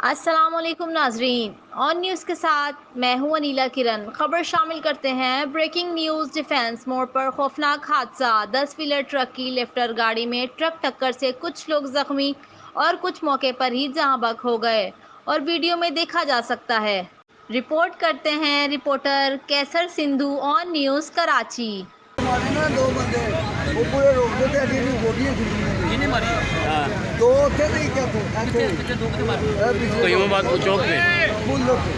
अस्सलामुअलैकुम नाजरीन। On news के साथ मैं हूं अनीला किरण। खबर शामिल करते हैं। Breaking news. डिफेंस मोड़ पर खौफनाक हादसा। 10 व्हीलर ट्रक की लिफ्टर गाड़ी में ट्रक टक्कर से कुछ लोग जख्मी और कुछ मौके पर ही जहां बक हो गए और वीडियो में देखा जा सकता है। रिपोर्ट करते हैं reporter Qaiser Sindhu, on news Karachi. मारे ना दो बंदे वो पूरे रोक देते एडी एडी गोलियां खिंची किने मारी? हाँ। दो थे नहीं क्या थे ऐसे कितने दो कितने मारी? तो ये बात चौक पे बुल्लो थे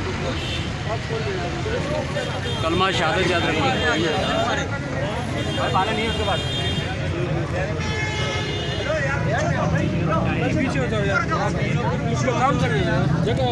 कलमा शहादत याद रखिए। पाला नहीं है उसके बाद पीछे हो जाओ यार, इसको काम कर रहे हैं जगह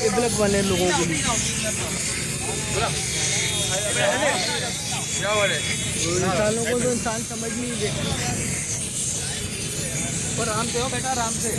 इबलक वाले लोगों के लिए इंसानों को तो इंसान समझ नहीं देता। पर आराम से हो बेटा, आराम से।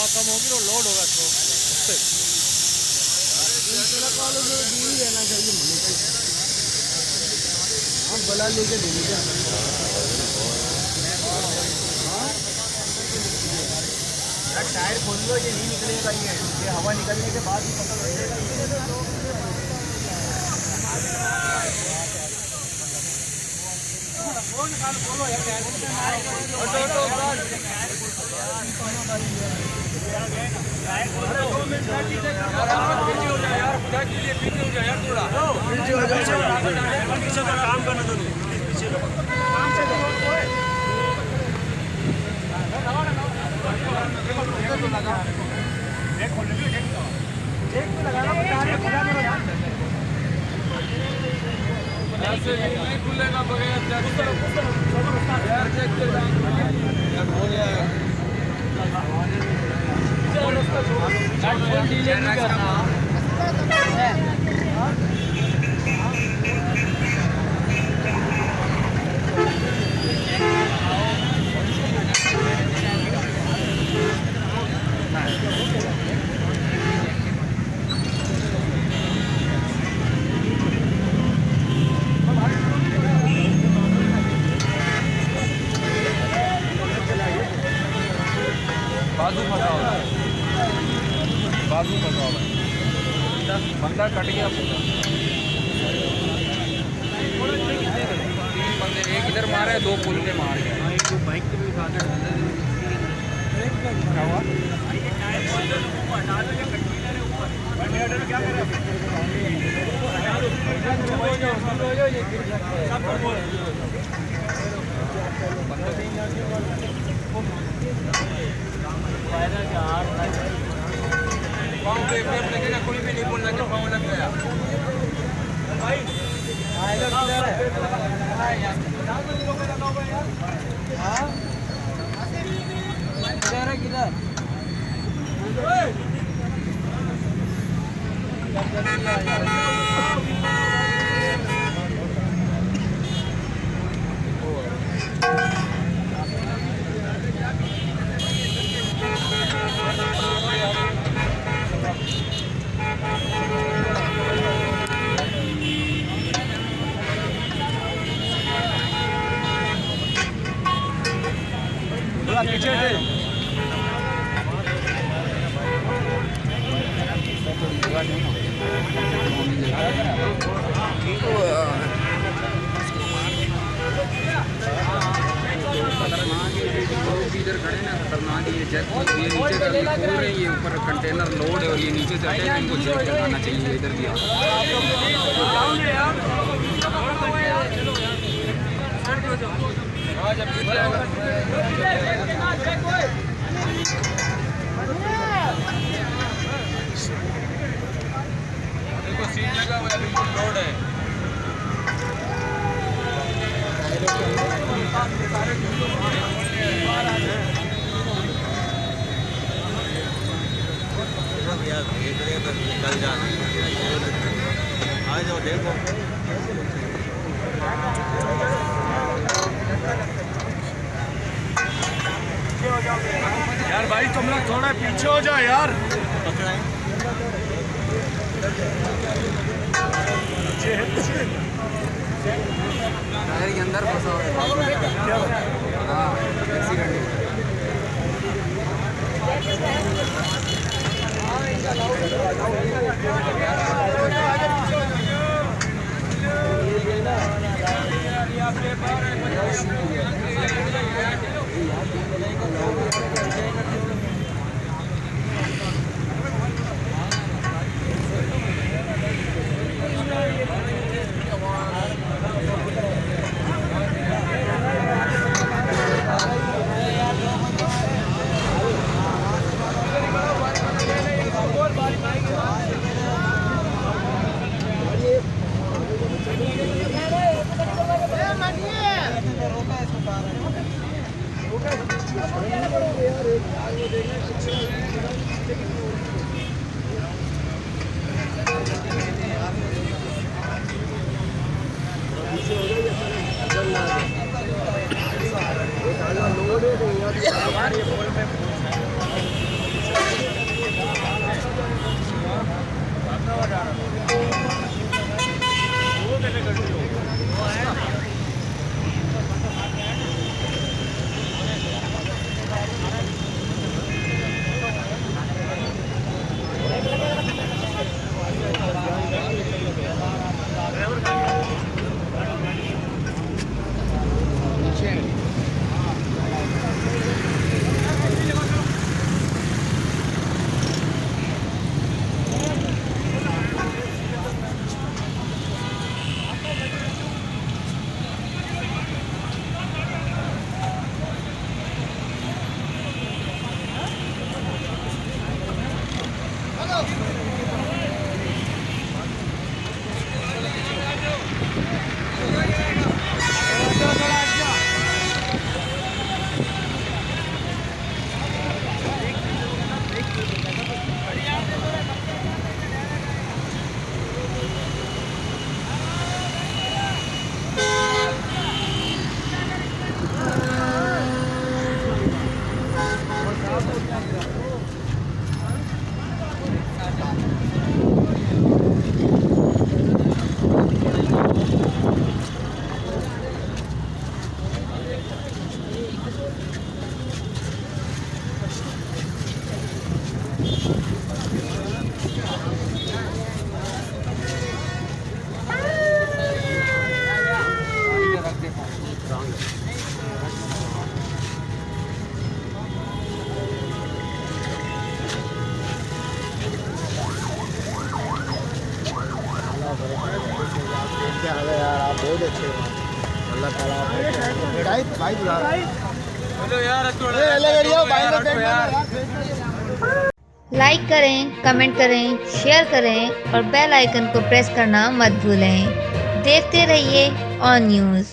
कम होगी तो लोड होगा इसको दूर ही रहना चाहिए। हम बला लेके देंगे क्या? टायर खोल लो, ये नहीं निकलेगा, ये हवा निकलने के बाद ही पता लगेगा। बोलो काम करना तो खुलेगा बाजू फंसा बंदा कट गया पूरा। 3 बंदे, एक इधर मारा है, 2 पुल पे मार गया। एक तो बाइक पे भी उठा के क्या हुआ? पाँव पे लगेगा, कोई भी नहीं बोलना कि पाँव लग गया। किधर इधर खड़े ना खतरनाक ये नीचे कर रहे हैं, ये ऊपर कंटेनर लोड है और ये नीचे से हटेगा, इनको चेक करवाना चाहिए इधर भी। देखो सीट लगा हुआ है, बिल्कुल लोड है। निकल जाना आ जाओ देखो। यार भाई तुम लोग थोड़ा पीछे हो जाओ यार। टायर के अंदर फंसा हुआ है। हाँ एक्सीडेंट यार आप बहुत अच्छे हो, अल्लाह ताला भाई बुला रहा है। लाइक करें, कमेंट करें, शेयर करें और बेल आइकन को प्रेस करना मत भूलें। देखते रहिए ऑन न्यूज़।